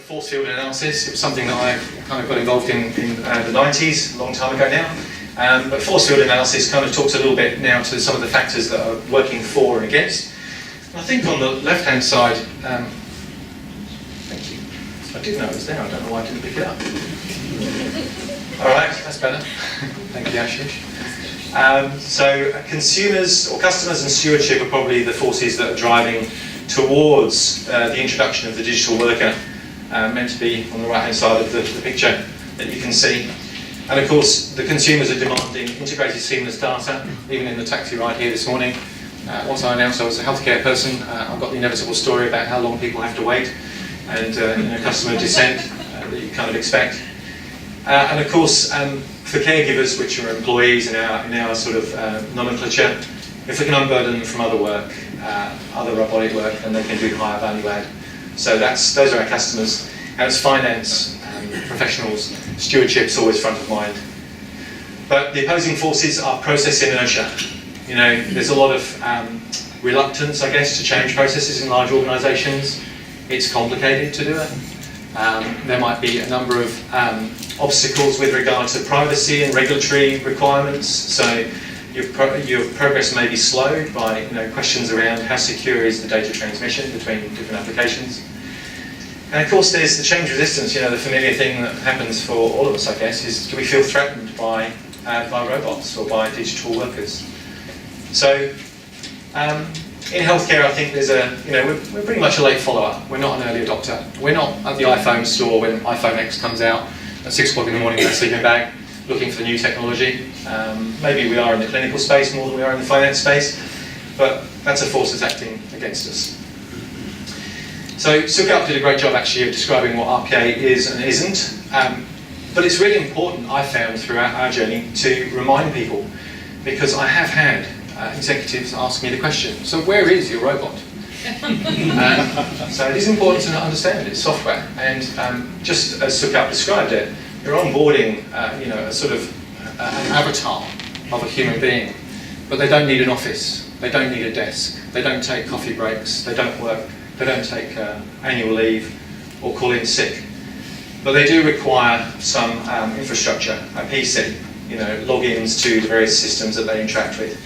force field analysis. It was something that I kind of got involved in the 90s, a long time ago now. But force field analysis kind of talks a little bit now to some of the factors that are working for and against. And I think on the left-hand side, thank you. I did know it was there, I don't know why I didn't pick it up. All right, that's better. Thank you, Ashish. So consumers or customers and stewardship are probably the forces that are driving towards the introduction of the digital worker, meant to be on the right hand side of the picture that you can see. And of course the consumers are demanding integrated seamless data. Even in the taxi ride here this morning, once I announced I was a healthcare person, I've got the inevitable story about how long people have to wait and customer dissent that you kind of expect. And of course for caregivers, which are employees in our sort of nomenclature, if we can unburden them from other work, other robotic work, then they can do higher value add. So those are our customers. And it's finance, professionals, stewardship's always front of mind. But the opposing forces are process inertia. There's a lot of reluctance, I guess, to change processes in large organisations. It's complicated to do it. There might be a number of obstacles with regard to privacy and regulatory requirements. So your progress may be slowed by questions around how secure is the data transmission between different applications. And of course there's the change resistance. The familiar thing that happens for all of us, I guess, is do we feel threatened by robots or by digital workers? So in healthcare, I think there's we're pretty much a late follower. We're not an early adopter. We're not at the iPhone store when iPhone X comes out at 6 o'clock in the morning in a sleeping bag looking for the new technology. Maybe we are in the clinical space more than we are in the finance space, but that's a force that's acting against us. So Sukup did a great job actually of describing what RPA is and isn't, but it's really important, I found throughout our journey, to remind people, because I have had executives ask me the question, so where is your robot? So it is important to understand it's software, and just as Sukup described it, you're onboarding a sort of an avatar of a human being, but they don't need an office, they don't need a desk, they don't take coffee breaks, they don't work, they don't take annual leave or call in sick, but they do require some infrastructure, a PC, logins to the various systems that they interact with.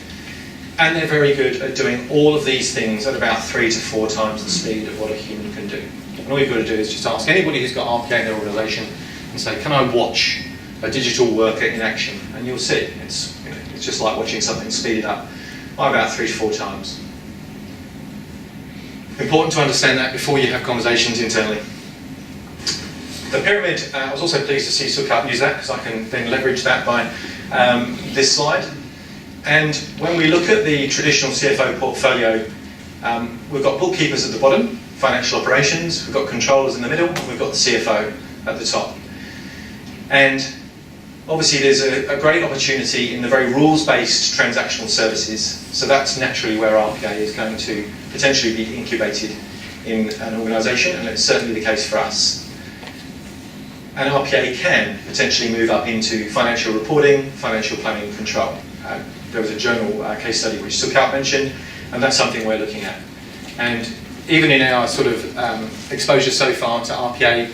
And they're very good at doing all of these things at about 3 to 4 times the speed of what a human can do. And all you've got to do is just ask anybody who's got RPA in their organisation and say, can I watch a digital worker in action? And you'll see, it's just like watching something speeded up by about 3 to 4 times. Important to understand that before you have conversations internally. The pyramid, I was also pleased to see Sukup use that, because I can then leverage that by this slide. And when we look at the traditional CFO portfolio, we've got bookkeepers at the bottom, financial operations, we've got controllers in the middle, and we've got the CFO at the top. And obviously there's a great opportunity in the very rules-based transactional services, so that's naturally where RPA is going to potentially be incubated in an organisation, and it's certainly the case for us. And RPA can potentially move up into financial reporting, financial planning and control. There was a journal case study which Sukup mentioned, and that's something we're looking at. And even in our sort of exposure so far to RPA,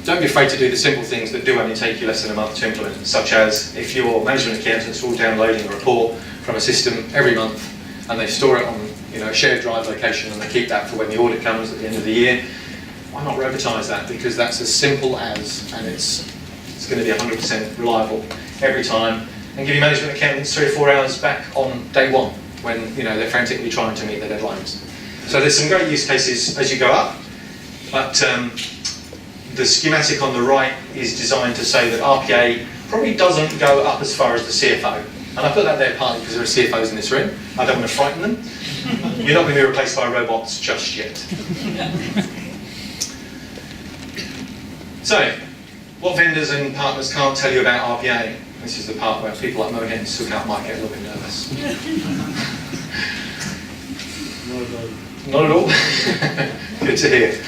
don't be afraid to do the simple things that do only take you less than a month to implement, such as if your management accountants are all downloading a report from a system every month and they store it on a shared drive location and they keep that for when the audit comes at the end of the year, why not robotise that? Because that's as simple as, and it's going to be 100% reliable every time, and give your management accountants 3 or 4 hours back on day one when they're frantically trying to meet their deadlines. So there's some great use cases as you go up, but the schematic on the right is designed to say that RPA probably doesn't go up as far as the CFO. And I put that there partly because there are CFOs in this room. I don't want to frighten them. You're not going to be replaced by robots just yet. So, what vendors and partners can't tell you about RPA? This is the part where people like Mohan and Sukup might get a little bit nervous. Not at all? Good to hear.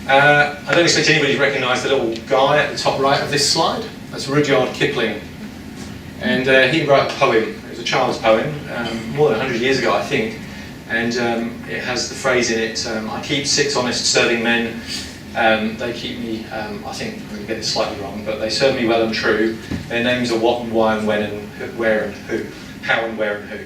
I don't expect anybody to recognise the little guy at the top right of this slide. That's Rudyard Kipling. And he wrote a poem. It was a child's poem, more than 100 years ago, I think. And it has the phrase in it, I keep 6 honest serving men, They keep me, I think I'm going to get this slightly wrong, but they serve me well and true. Their names are what and why and when and where and who, how and where and who.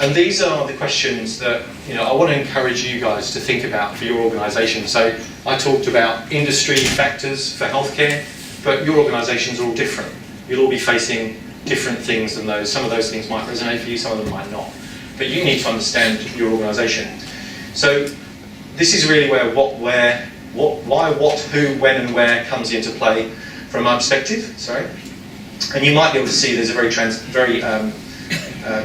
And these are the questions that I want to encourage you guys to think about for your organisation. So I talked about industry factors for healthcare, but your organisations are all different. You'll all be facing different things than those. Some of those things might resonate for you, some of them might not. But you need to understand your organisation. So this is really where what, where, what, why, what, who, when and where comes into play from my perspective. Sorry. And you might be able to see there's a very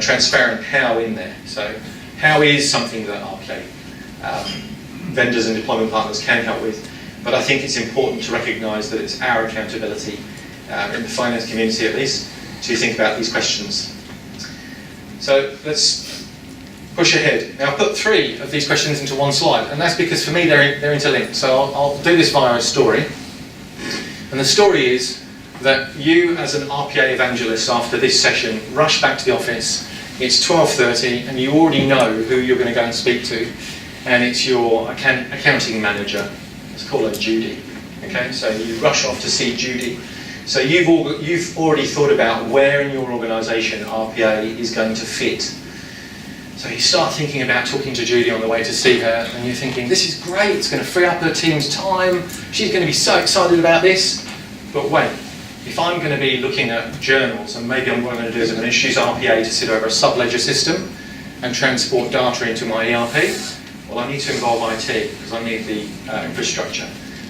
transparent how in there. So how is something that RPA vendors and deployment partners can help with, but I think it's important to recognise that it's our accountability in the finance community at least to think about these questions. So let's push ahead. Now I've put 3 of these questions into one slide, and that's because for me they're interlinked. So I'll do this via a story, and the story is that you as an RPA evangelist after this session rush back to the office. It's 12:30 and you already know who you're going to go and speak to, and it's your accounting manager. Let's call her Judy. Okay, so you rush off to see Judy. So you've already thought about where in your organisation RPA is going to fit. So you start thinking about talking to Judy on the way to see her, and you're thinking, this is great, it's going to free up her team's time, she's going to be so excited about this. But wait, if I'm going to be looking at journals, and maybe what I'm going to do is I'm going to introduce RPA to sit over a sub-ledger system and transport data into my ERP, well, I need to involve IT because I need the infrastructure,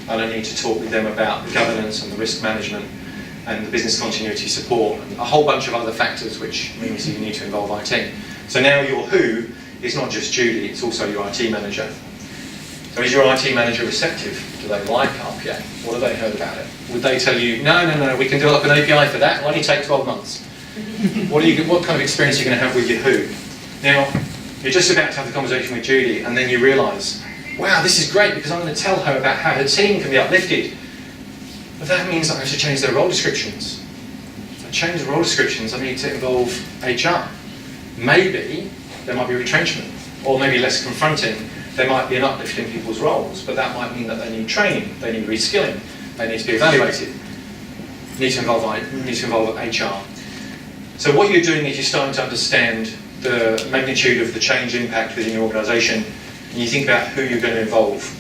and I need to talk with them about the governance and the risk management and the business continuity support and a whole bunch of other factors which means you need to involve IT. So now your who is not just Judy, it's also your IT manager. So is your IT manager receptive? Do they like RPA? What have they heard about it? Would they tell you, no, we can develop an API for that, it'll only take 12 months. What kind of experience are you going to have with your who? Now, you're just about to have the conversation with Judy, and then you realise, wow, this is great because I'm going to tell her about how her team can be uplifted. But that means I have to change their role descriptions. If I change the role descriptions, I need to involve HR. Maybe there might be retrenchment, or maybe less confronting. There might be an uplift in people's roles, but that might mean that they need training, they need reskilling, they need to be evaluated. You need to involve HR. So what you're doing is you're starting to understand the magnitude of the change impact within your organisation, and you think about who you're going to involve.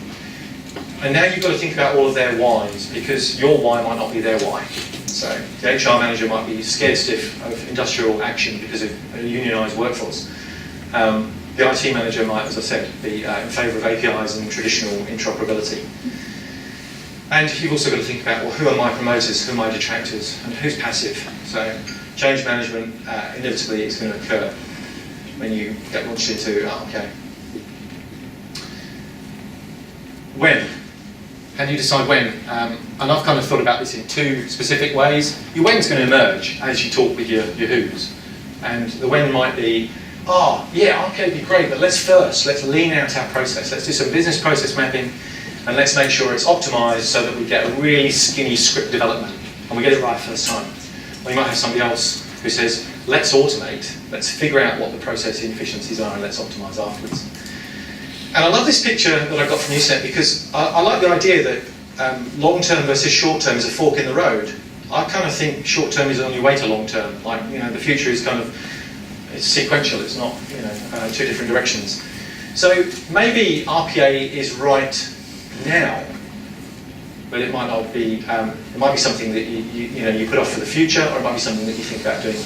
And now you've got to think about all of their whys, because your why might not be their why. So the HR manager might be scared stiff of industrial action because of a unionised workforce. The IT manager might, as I said, be in favour of APIs and traditional interoperability. And you've also got to think about, well, who are my promoters, who are my detractors, and who's passive? So change management inevitably is going to occur when you get launched into RPA. When? How do you decide when? And I've kind of thought about this in 2 specific ways. Your when's going to emerge as you talk with your who's. And the when might be, yeah, RPA would be great, but let's lean out our process. Let's do some business process mapping, and let's make sure it's optimised so that we get a really skinny script development, and we get it right first time. Or you might have somebody else who says, let's automate, let's figure out what the process inefficiencies are, and let's optimise afterwards. And I love this picture that I got from USET because I like the idea that long-term versus short-term is a fork in the road. I kind of think short-term is on your way to long-term. Like, the future is kind of, it's sequential, it's not, 2 different directions. So maybe RPA is right now, but it might not be, it might be something that you put off for the future, or it might be something that you think about doing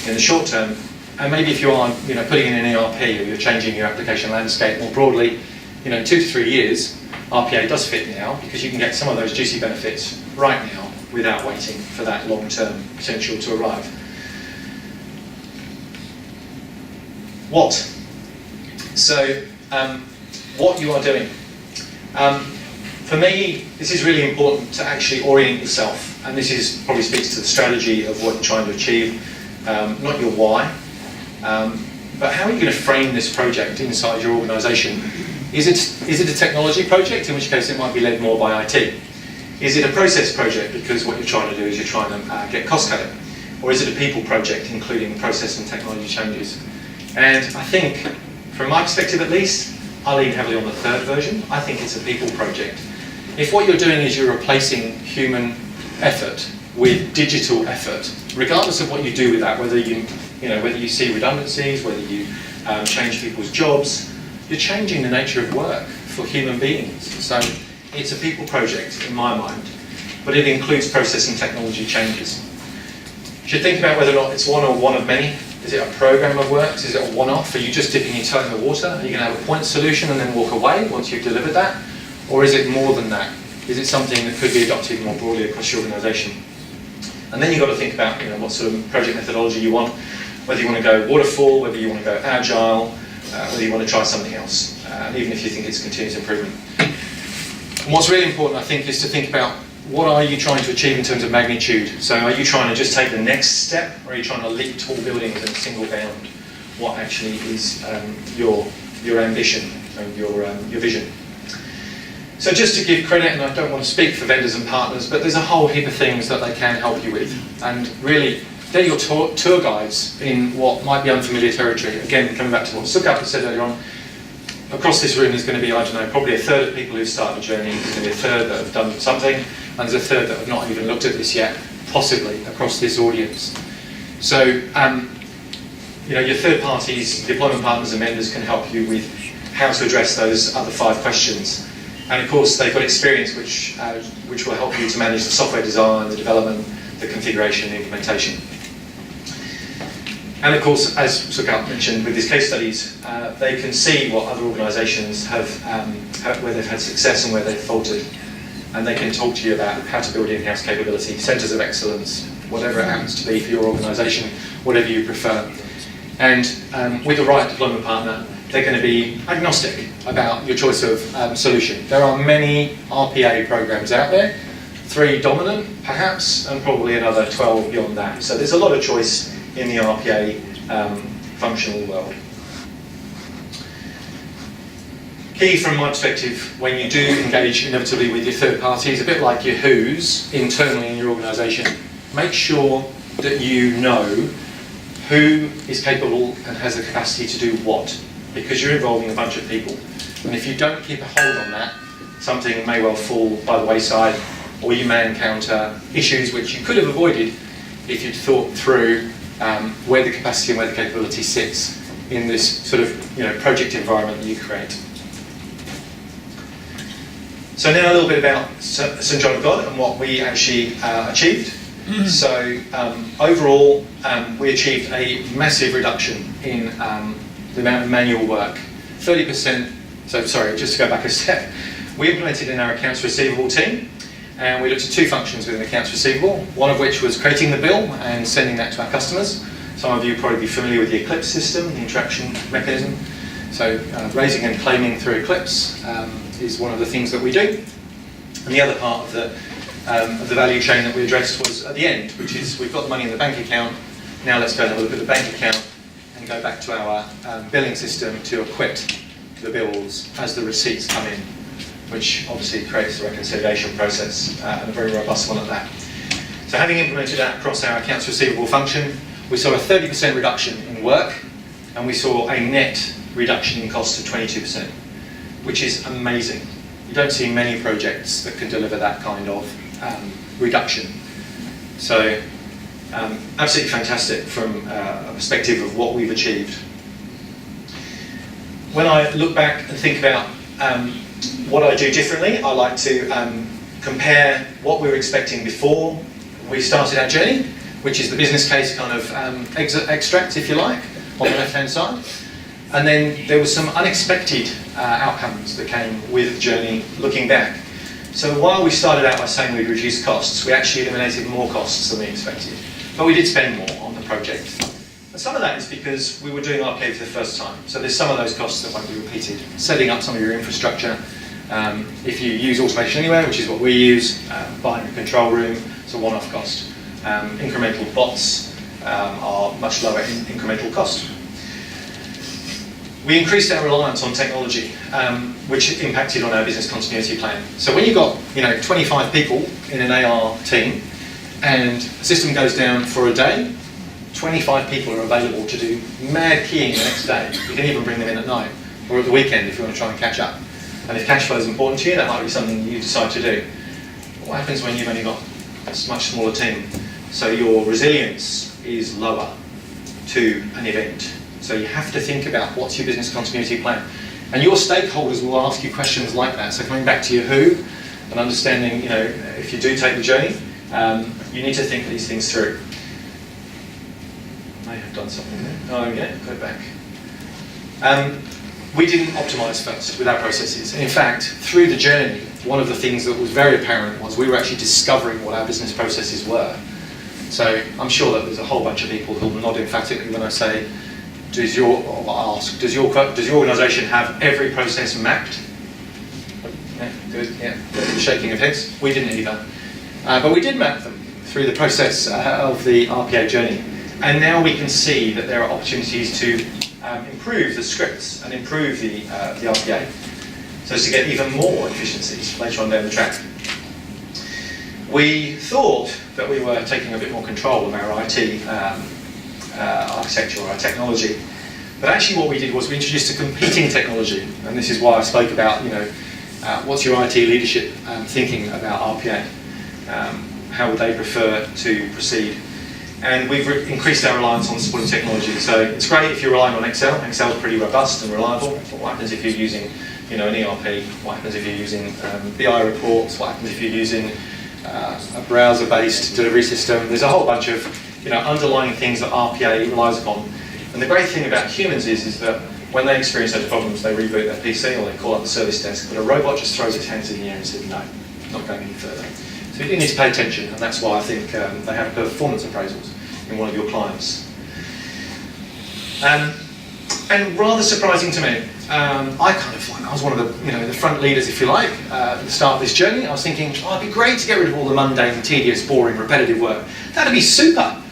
in the short term. And maybe if you are, putting in an ERP, or you're changing your application landscape more broadly, 2 to 3 years, RPA does fit now, because you can get some of those juicy benefits right now without waiting for that long-term potential to arrive. What? So, what you are doing. For me, this is really important to actually orient yourself, and this probably speaks to the strategy of what you're trying to achieve, not your why. But how are you going to frame this project inside your organisation? Is it a technology project, in which case it might be led more by IT? Is it a process project, because what you're trying to do is you're trying to get cost cutting? Or is it a people project, including process and technology changes? And I think, from my perspective at least, I lean heavily on the third version. I think it's a people project. If what you're doing is you're replacing human effort with digital effort, regardless of what you do with that, whether you see redundancies, whether you change people's jobs, you're changing the nature of work for human beings. So it's a people project in my mind, but it includes process and technology changes. You should think about whether or not it's one or one of many. Is it a program of works? Is it a one-off? Are you just dipping your toe in the water? Are you going to have a point solution and then walk away once you've delivered that? Or is it more than that? Is it something that could be adopted more broadly across your organisation? And then you've got to think about what sort of project methodology you want, whether you want to go waterfall, whether you want to go agile, whether you want to try something else, even if you think it's continuous improvement. And what's really important, I think, is to think about what are you trying to achieve in terms of magnitude. So are you trying to just take the next step, or are you trying to leap tall buildings in a single bound? What actually is your ambition and your vision? So just to give credit, and I don't want to speak for vendors and partners, but there's a whole heap of things that they can help you with. And really, they're your tour guides in what might be unfamiliar territory. Again, coming back to what Sukat said earlier on, across this room there's going to be, I don't know, probably a third of people who start a journey, there's going to be a third that have done something, and there's a third that have not even looked at this yet, possibly, across this audience. So, your third parties, deployment partners and vendors can help you with how to address those other 5 questions. And of course, they've got experience which will help you to manage the software design, the development, the configuration, the implementation. And of course, as Sukat mentioned, with these case studies, they can see what other organisations have, where they've had success and where they've faltered. And they can talk to you about how to build in-house capability, centres of excellence, whatever it happens to be for your organisation, whatever you prefer. And with the right deployment partner, they're going to be agnostic about your choice of solution. There are many RPA programs out there, 3 dominant perhaps, and probably another 12 beyond that. So there's a lot of choice in the RPA functional world. Key from my perspective, when you do engage inevitably with your third parties, a bit like your who's internally in your organisation, make sure that you know who is capable and has the capacity to do what, because you're involving a bunch of people. And if you don't keep a hold on that, something may well fall by the wayside, or you may encounter issues which you could have avoided if you'd thought through where the capacity and where the capability sits in this sort of project environment that you create. So now a little bit about St John of God and what we actually achieved. So overall, we achieved a massive reduction in the amount of manual work. 30%, so sorry, just to go back a step, we implemented in our accounts receivable team, and we looked at 2 functions within accounts receivable, one of which was creating the bill and sending that to our customers. Some of you will probably be familiar with the Eclipse system, the interaction mechanism. So raising and claiming through Eclipse is one of the things that we do. And the other part of the value chain that we addressed was at the end, which is we've got the money in the bank account, now let's go and have a look at the bank account and go back to our billing system to acquit the bills as the receipts come in, which obviously creates the reconciliation process, and a very robust one at that. So having implemented that across our accounts receivable function, we saw a 30% reduction in work, and we saw a net reduction in cost of 22%, which is amazing. You don't see many projects that can deliver that kind of reduction. So absolutely fantastic from a perspective of what we've achieved. When I look back and think about what I do differently, I like to compare what we were expecting before we started our journey, which is the business case kind of extract, if you like, on the left-hand side. And then there were some unexpected outcomes that came with the journey looking back. So while we started out by saying we'd reduce costs, we actually eliminated more costs than we expected. But we did spend more on the project. And some of that is because we were doing RPA for the first time. So there's some of those costs that won't be repeated. Setting up some of your infrastructure. If you use Automation Anywhere, which is what we use, buying a control room, it's a one-off cost. Incremental bots are much lower in incremental cost. We increased our reliance on technology, which impacted on our business continuity plan. So when you've got 25 people in an AR team, and the system goes down for a day, 25 people are available to do mad keying the next day. You can even bring them in at night, or at the weekend if you want to try and catch up. And if cash flow is important to you, that might be something you decide to do. What happens when you've only got a much smaller team? So your resilience is lower to an event. So you have to think about what's your business continuity plan. And your stakeholders will ask you questions like that. So coming back to your who and understanding, if you do take the journey, you need to think these things through. I may have done something there. Oh, yeah, go back. We didn't optimize first with our processes. In fact, through the journey, one of the things that was very apparent was we were actually discovering what our business processes were. So I'm sure that there's a whole bunch of people who will nod emphatically when I say, does your organisation have every process mapped? Yeah, good, yeah, shaking of heads. We didn't either. But we did map them through the process of the RPA journey. And now we can see that there are opportunities to improve the scripts and improve the RPA, so as to get even more efficiencies later on down the track. We thought that we were taking a bit more control of our IT architecture or our technology, but actually what we did was we introduced a competing technology, and this is why I spoke about, what's your IT leadership thinking about RPA? How would they prefer to proceed? And we've increased our reliance on supporting technology. So it's great if you're relying on Excel. Excel is pretty robust and reliable. But what happens if you're using, an ERP? What happens if you're using BI reports? What happens if you're using a browser-based delivery system? There's a whole bunch of, underlying things that RPA relies upon. And the great thing about humans is that when they experience those problems, they reboot their PC or they call up the service desk. But a robot just throws its hands in the air and says, no, not going any further. So you do need to pay attention, and that's why I think they have performance appraisals in one of your clients. And rather surprising to me, I kind of like, I was one of the front leaders, if you like, at the start of this journey. I was thinking, it'd be great to get rid of all the mundane, tedious, boring, repetitive work. That'd be super.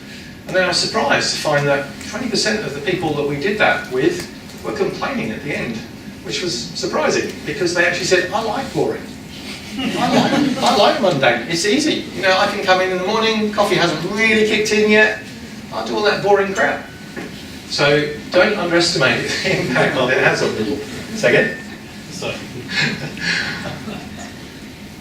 And then I was surprised to find that 20% of the people that we did that with were complaining at the end, which was surprising, because they actually said, I like boring. I like mundane. It's easy. I can come in the morning, coffee hasn't really kicked in yet. I'll do all that boring crap. So don't underestimate the impact that it has on people. Say again? Sorry.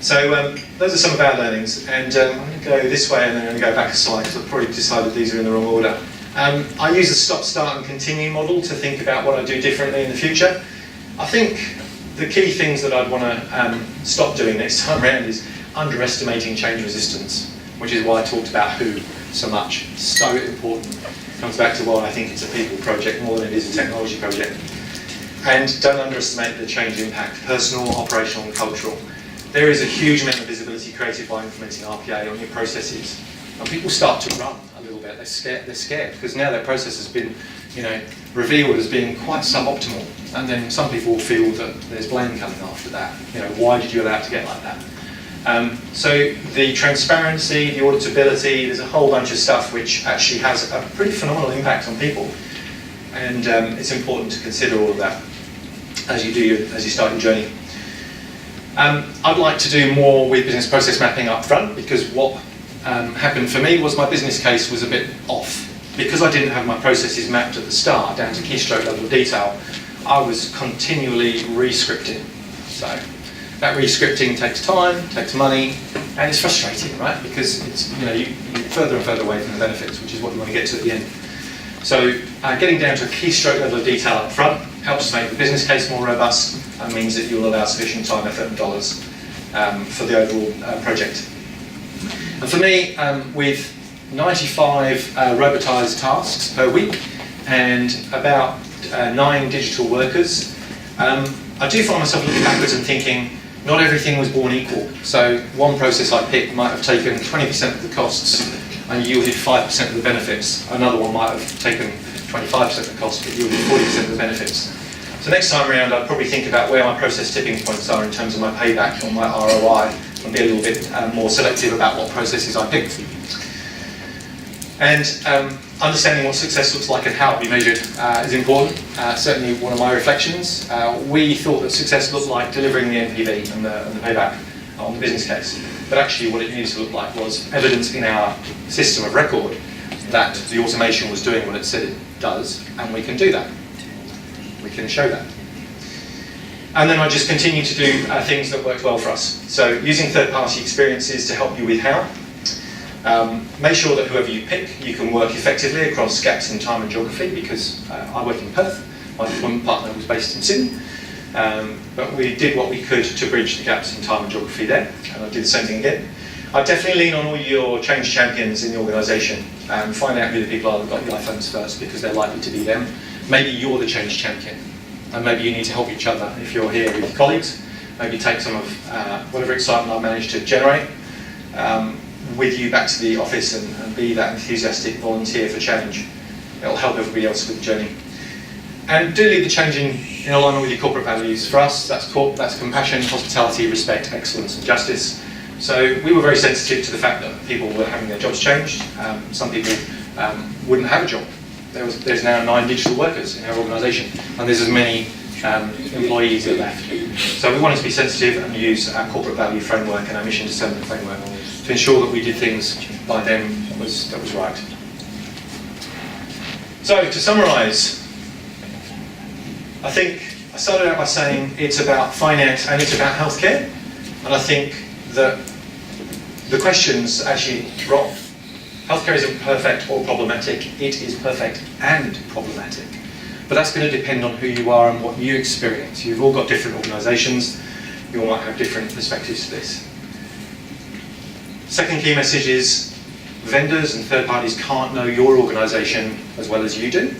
So those are some of our learnings, and I'm going to go this way and then I'm going to go back a slide because I've probably decided these are in the wrong order. I use a stop, start and continue model to think about what I do differently in the future. I think the key things that I'd want to stop doing next time around is underestimating change resistance, which is why I talked about who so much. So important. Comes back to why I think it's a people project more than it is a technology project. And don't underestimate the change impact, personal, operational and cultural. There is a huge amount of visibility created by implementing RPA on your processes. And people start to run a little bit. They're scared because now their process has been revealed as being quite suboptimal. And then some people will feel that there's blame coming after that. Why did you allow it to get like that? So the transparency, the auditability, there's a whole bunch of stuff which actually has a pretty phenomenal impact on people. And it's important to consider all of that as you start your journey. I'd like to do more with business process mapping up front, because what happened for me was my business case was a bit off. Because I didn't have my processes mapped at the start down to keystroke level of detail, I was continually re-scripting. So that re-scripting takes time, takes money, and it's frustrating, right? Because it's you're further and further away from the benefits, which is what you want to get to at the end. So getting down to a keystroke level of detail up front helps make the business case more robust and means that you'll allow sufficient time, effort and dollars for the overall project. And for me, with 95 robotised tasks per week and about 9 digital workers, I do find myself looking backwards and thinking not everything was born equal. So one process I picked might have taken 20% of the costs and yielded 5% of the benefits. Another one might have taken 25% of the costs but yielded 40% of the benefits. So next time around I'd probably think about where my process tipping points are in terms of my payback or my ROI and be a little bit more selective about what processes I pick. And understanding what success looks like and how it be measured is important. Certainly one of my reflections. We thought that success looked like delivering the NPV and the payback on the business case. But actually what it needed to look like was evidence in our system of record that the automation was doing what it said it does, and we can do that. We can show that. And then I just continue to do things that worked well for us. So using third-party experiences to help you with how. Make sure that whoever you pick, you can work effectively across gaps in time and geography, because I work in Perth. My deployment partner was based in Sydney. But we did what we could to bridge the gaps in time and geography there, and I did the same thing again. I definitely lean on all your change champions in the organisation and find out who the people are that got the iPhones first, because they're likely to be them. Maybe you're the change champion, and maybe you need to help each other if you're here with your colleagues. Maybe take some of whatever excitement I've managed to generate with you back to the office and be that enthusiastic volunteer for change. It'll help everybody else with the journey. And do lead the change in alignment with your corporate values. For us, that's compassion, hospitality, respect, excellence, and justice. So we were very sensitive to the fact that people were having their jobs changed. Some people wouldn't have a job. There's now 9 digital workers in our organisation, and there's as many employees that left. So we wanted to be sensitive and use our corporate value framework and our mission discernment framework to ensure that we did things by them that was right. So to summarise, I think I started out by saying it's about finance and it's about healthcare, and I think that the question's actually wrong. Healthcare isn't perfect or problematic, it is perfect and problematic. But that's going to depend on who you are and what you experience. You've all got different organisations, you all might have different perspectives to this. Second key message is vendors and third parties can't know your organisation as well as you do.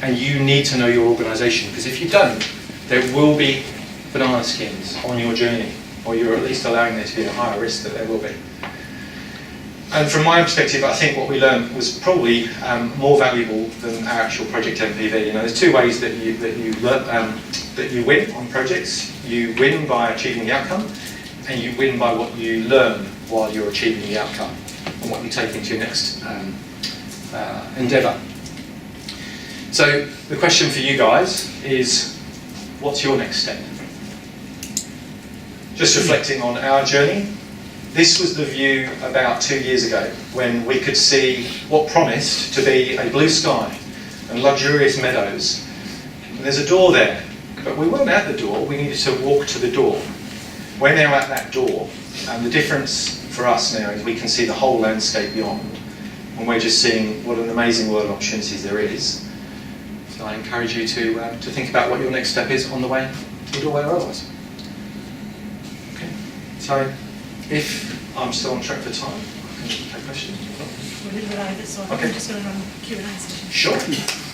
And you need to know your organisation, because if you don't, there will be banana skins on your journey, or you're at least allowing there to be a higher risk that there will be. And from my perspective, I think what we learned was probably more valuable than our actual project MPV. You know, there's 2 ways that you win on projects. You win by achieving the outcome, and you win by what you learn while you're achieving the outcome, and what you take into your next endeavour. So the question for you guys is, what's your next step? Just reflecting on our journey, this was the view about 2 years ago, when we could see what promised to be a blue sky and luxurious meadows. And there's a door there, but we weren't at the door, we needed to walk to the door. We're now at that door, and the difference for us now is we can see the whole landscape beyond, and we're just seeing what an amazing world of opportunities there is. So I encourage you to think about what your next step is on the way to the doorway or otherwise. Okay. So if I'm still on track for time, I can take questions. We're a little bit over, so I think Okay. I'm just going to run a Q&A session. Sure.